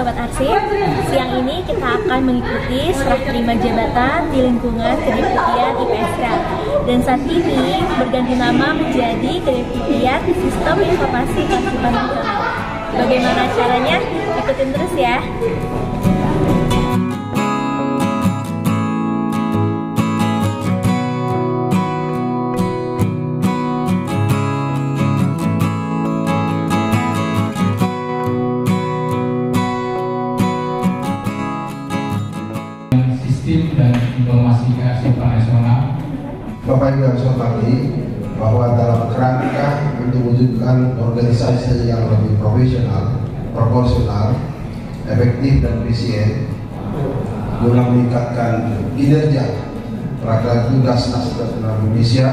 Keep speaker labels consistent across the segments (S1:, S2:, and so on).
S1: Sobat Arsip, siang ini kita akan mengikuti serah terima jabatan di lingkungan Kedeputian IPSK. Dan saat ini berganti nama menjadi Kedeputian Sistem Informasi Kearsipan Nasional. Bagaimana caranya? Ikutin terus ya.
S2: Dan informasi kearsipan nasional.
S3: Bapak Ibu yang saya hormati, bahwa dalam kerangka untuk mewujudkan organisasi yang lebih profesional, proporsional, efektif dan efisien, guna meningkatkan kinerja pelaksanaan tugas Arsip Nasional Indonesia,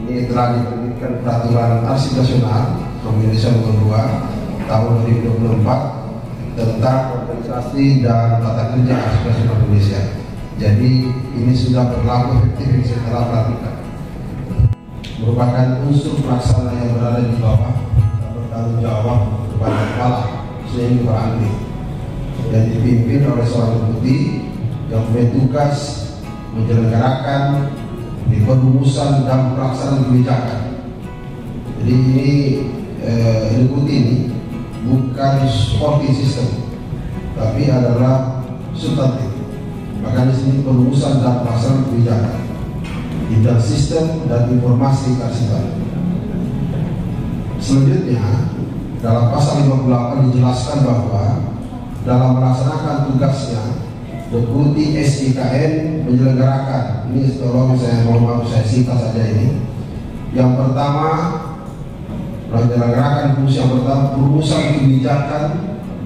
S3: ini telah diterbitkan Peraturan Arsip Nasional Nomor 2 Tahun 2024 tentang organisasi dan tata kerja Arsip Nasional Indonesia. Jadi ini sudah berlaku efektif setelah perhatikan. Merupakan unsur pelaksana yang berada di bawah dan bertanggung jawab kepada kepala sehingga berangkat dan dipimpin oleh seorang deputi yang punya tugas menyelenggarakan di perumusan dan pelaksanaan kebijakan. Jadi ini deputi ini bukan supporting system, tapi adalah substantif. Maka di sini perumusan dan pelaksanaan kebijakan di bidang sistem dan informasi kearsipan. Selanjutnya, dalam pasal 58 dijelaskan bahwa dalam melaksanakan tugasnya, Deputi SIKN menyelenggarakan, ini tolong saya mohon maaf saya singkat saja ini. Yang pertama, menyelenggarakan fungsi yang pertama perumusan kebijakan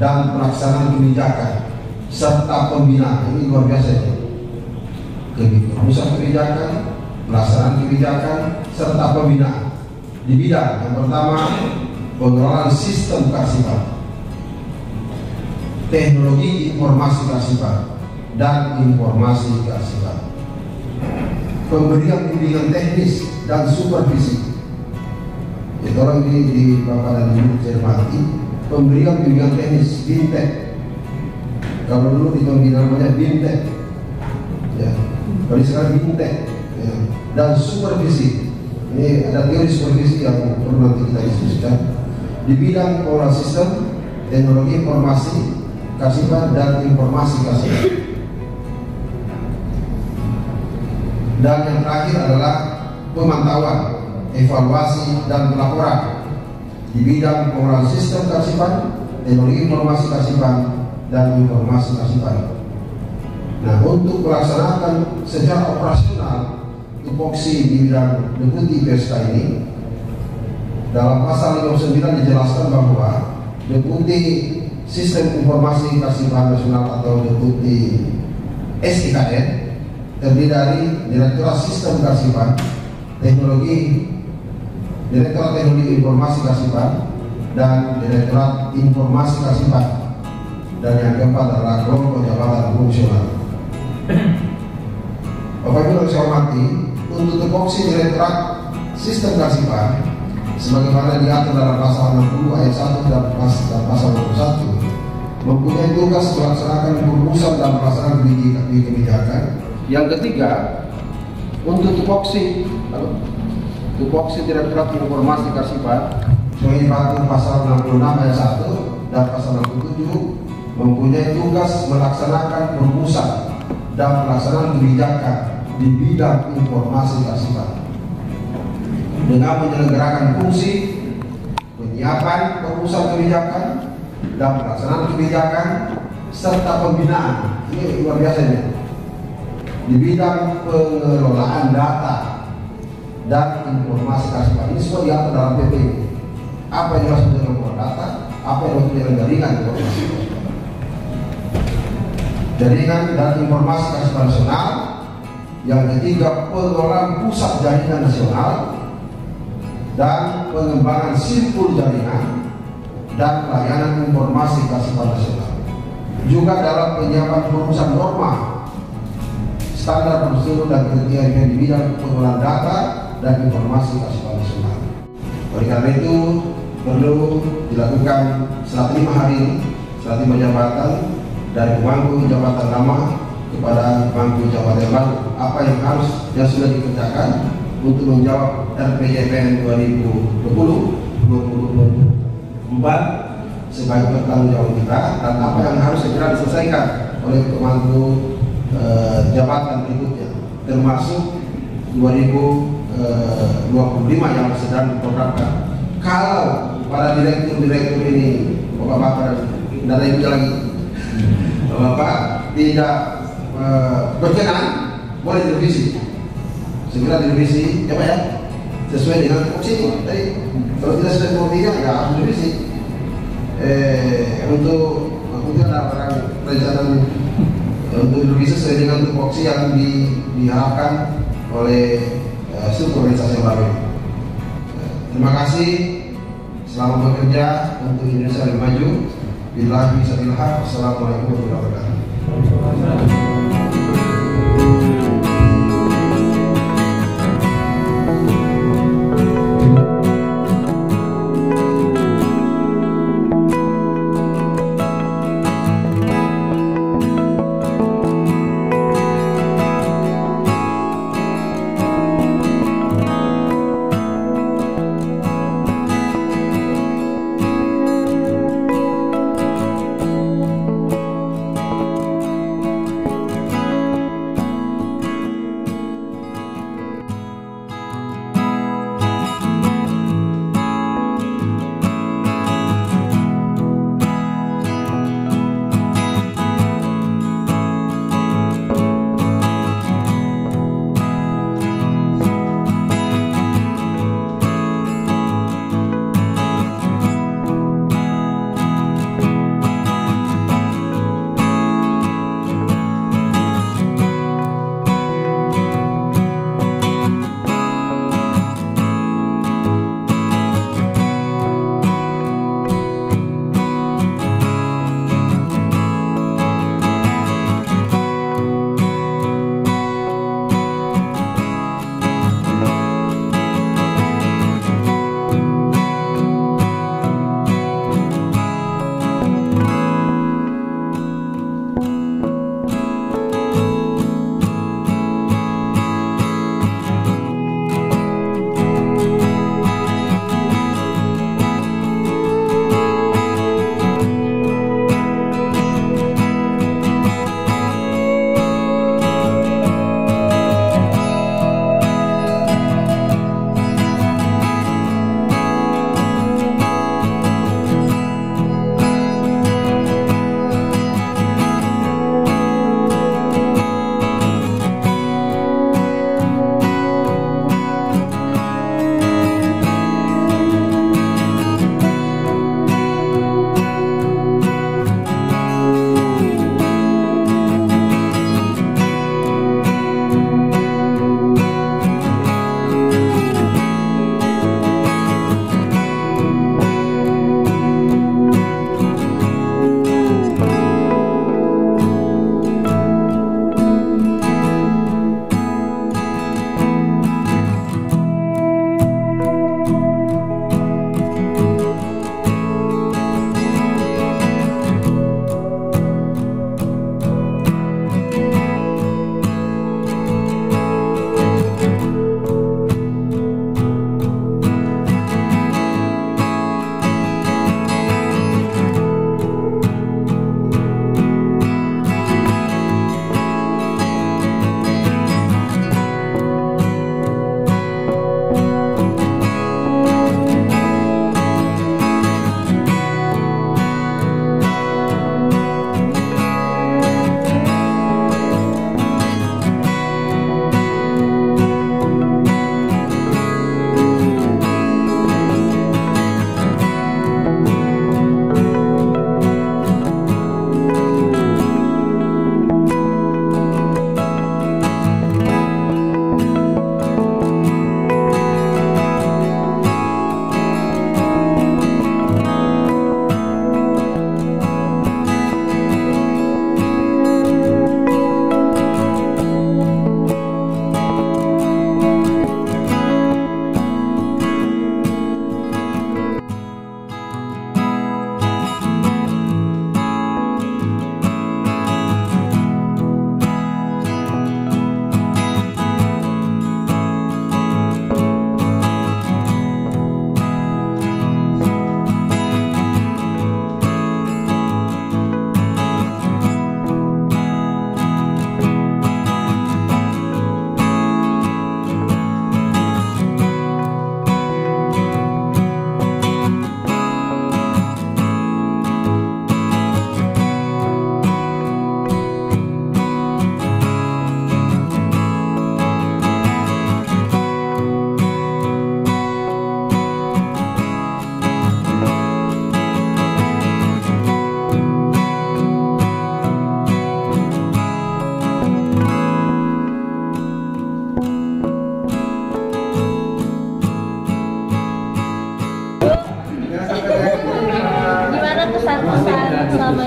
S3: dan pelaksanaan kebijakan serta pembinaan. Ini luar biasa ya. Perumusan kebijakan, pelaksanaan kebijakan serta pembinaan di bidang yang pertama pengelolaan sistem kearsipan, teknologi informasi kearsipan dan informasi kearsipan, pemberian bimbingan teknis dan supervisi. Itu orang di Bapak dan Ibu cermati, pemberian bimbingan teknis BIMTEK. Kalau dulu di pembinaan namanya BIMTEK, ya. Kalau sekarang BIMTEK, ya. Dan supervisi. Ini ada teori supervisi yang perlu nanti kita diskusikan di bidang pengelolaan sistem, teknologi informasi kearsipan dan informasi kearsipan. Dan yang terakhir adalah pemantauan, evaluasi dan pelaporan di bidang pengelolaan sistem kearsipan, teknologi informasi kearsipan dan informasi kearsipan. Nah, untuk melaksanakan secara operasional tupoksi di bidang Deputi IPSK ini, dalam pasal 59 dijelaskan bahwa Deputi Sistem Informasi Kearsipan Nasional atau Deputi SIKN terdiri dari Direktorat Sistem Kearsipan, Direktorat Teknologi Informasi Kearsipan, dan Direktorat Informasi Kearsipan. Dan yang keempat adalah kelompok jabatan fungsional. Bapak Ibu yang saya hormati, untuk tupoksi Direktorat Sistem Kearsipan sebagaimana diatur dalam pasal 60 ayat 1 dan pasal 21 mempunyai tugas melaksanakan perumusan dan pelaksanaan kebijakan. Yang ketiga, untuk tupoksi Direktorat Informasi Kearsipan sebagai diatur pasal 66 ayat 1 dan pasal 67 mempunyai tugas melaksanakan perumusan dan pelaksanaan kebijakan di bidang informasi kearsipan dengan menyelenggarakan fungsi penyiapan perumusan kebijakan dan pelaksanaan kebijakan serta pembinaan. Ini luar biasa ini di bidang pengelolaan data dan informasi kearsipan. Ini semua diatur dalam PP. Apa yang dimaksud dengan pengelolaan data? Apa yang dimaksud dengan jaringan informasi jaringan dan informasi kearsipan nasional. Yang ketiga, pengelolaan pusat jaringan nasional dan pengembangan simpul jaringan dan pelayanan informasi kearsipan nasional. Juga dalam penyiapan perumusan norma, standar prosedur dan kriteria di bidang pengelolaan data dan informasi kearsipan nasional. Oleh karena itu perlu dilakukan setelah 5 hari ini serah terima jabatan dari pemangku jabatan lama kepada pemangku jabatan baru. Apa yang sudah dikerjakan untuk menjawab RPJMN 2020-2024 sebagai pertanggungjawaban kita, dan apa yang harus segera diselesaikan oleh pemangku jabatan berikutnya, termasuk 2025 yang sedang diprogramkan. Kalau para direktur ini, Bapak-bapak dan Ibu lagi, Bapak tidak berkenan, boleh direvisi, segera direvisi, ya Pak ya, sesuai dengan tupoksi tadi. Kalau tidak sesuai tupoksinya, ya harus direvisi. Untuk ada rencana untuk direvisi sesuai dengan tupoksi yang diharapkan oleh struktur organisasi yang baru. Terima kasih. Selamat bekerja untuk Indonesia lebih maju. Billahi taufiq. Wassalamualaikum warahmatullahi wabarakatuh.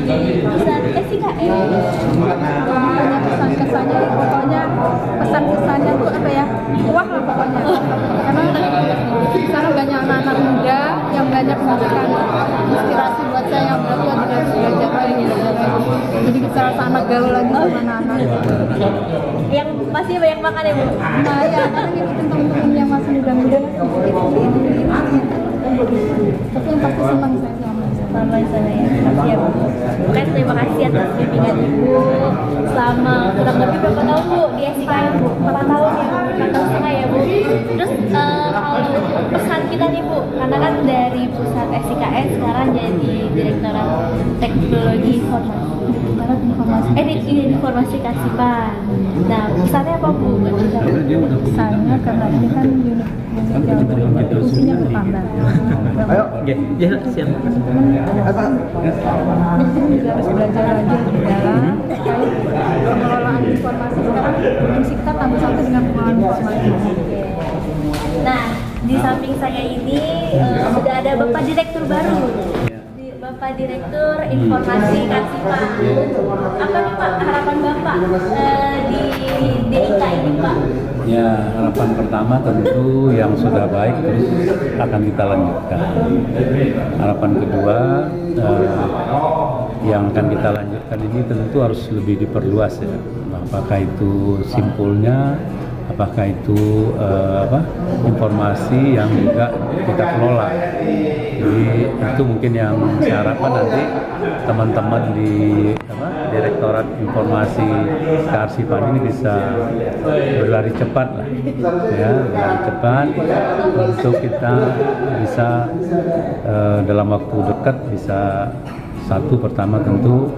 S1: di pusat SIKS.
S4: Pokoknya pesan-kesannya, tuh apa ya, wah lah pokoknya. Karena sekarang banyak anak-anak muda yang banyak memberikan inspirasi buat saya yang belajar lagi. Jadi bisa rasa anak gaul lagi sama anak-anak.
S1: Yang masih banyak makan ya Bu?
S4: Nah ya, karena ngikutin temen-temen yang masih muda-muda. Tapi yang pasti senang saya
S1: Selama di sana ya. Makasih ya Bu. Pokoknya terima kasih atas bimbingan Ibu selama kurang lebih berapa tahun Bu di SIKS Bu? 4 tahun ya, 4 tahun setengah ya Bu. Terus kalau pesan kita nih Bu, karena kan dari pusat SIKS sekarang jadi Direktorat Teknologi Informasi Kasipan. Nah, pesannya apa Bu?
S4: Pesannya karena ini kan unit fungsinya bertambah.
S5: Ayo, ya siap.
S4: Mungkin juga harus belajar lagi lebih dalam terkait pengelolaan informasi. Sekarang fungsi kita tambah satu dengan pengelolaan informasi.
S1: Nah, di samping saya ini sudah ada Bapak Direktur baru. Bapak Direktur Informasi Kasipan. Apa nih Pak harapan Bapak di DIK ini Pak?
S6: Ya, harapan pertama tentu yang sudah baik terus akan kita lanjutkan. Harapan kedua yang akan kita lanjutkan ini tentu harus lebih diperluas ya. Apakah itu simpulnya, apakah itu informasi yang juga kita kelola. Jadi itu mungkin yang saya harapkan nanti teman-teman di Direktorat Informasi Kearsipan ini bisa berlari cepat lah, ya, berlari cepat untuk kita bisa dalam waktu dekat bisa satu pertama tentu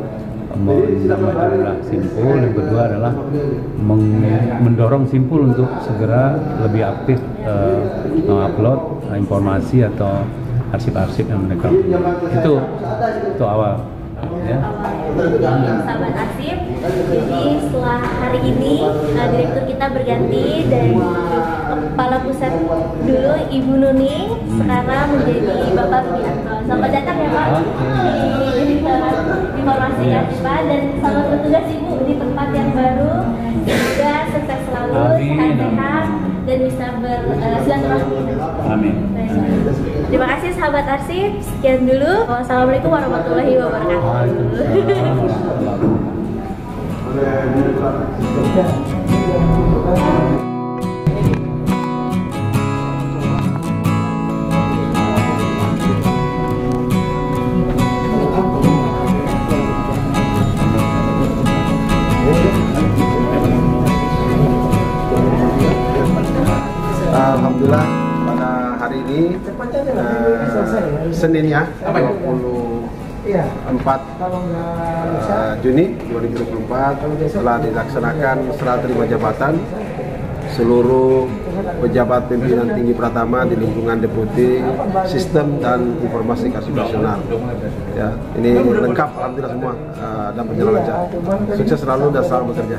S6: memperoleh Simpul, yang kedua adalah mendorong Simpul untuk segera lebih aktif mengupload informasi atau arsip-arsip yang mereka itu awal ya.
S1: Sahabat arsip, jadi setelah hari ini direktur kita berganti dari kepala pusat dulu Ibu Nuning, sekarang menjadi Bapak Rudianto. Selamat datang ya Pak di Direktorat Informasi Kasipan dan selamat bertugas Ibu di tempat yang baru. Semoga sukses selalu, sehat-sehat dan bisa bersilaturahmi.
S6: Amin.
S1: Terima kasih sahabat arsip. Sekian dulu. Wassalamualaikum warahmatullahi wabarakatuh.
S3: Alhamdulillah pada hari ini Senin ya 24 Juni 2024 telah dilaksanakan serah terima jabatan seluruh pejabat pimpinan tinggi Pratama di lingkungan Deputi Sistem dan Informasi Kasipan Nasional. Ya, ini lengkap alhamdulillah semua dan berjalan lancar. Sukses selalu dan selamat bekerja.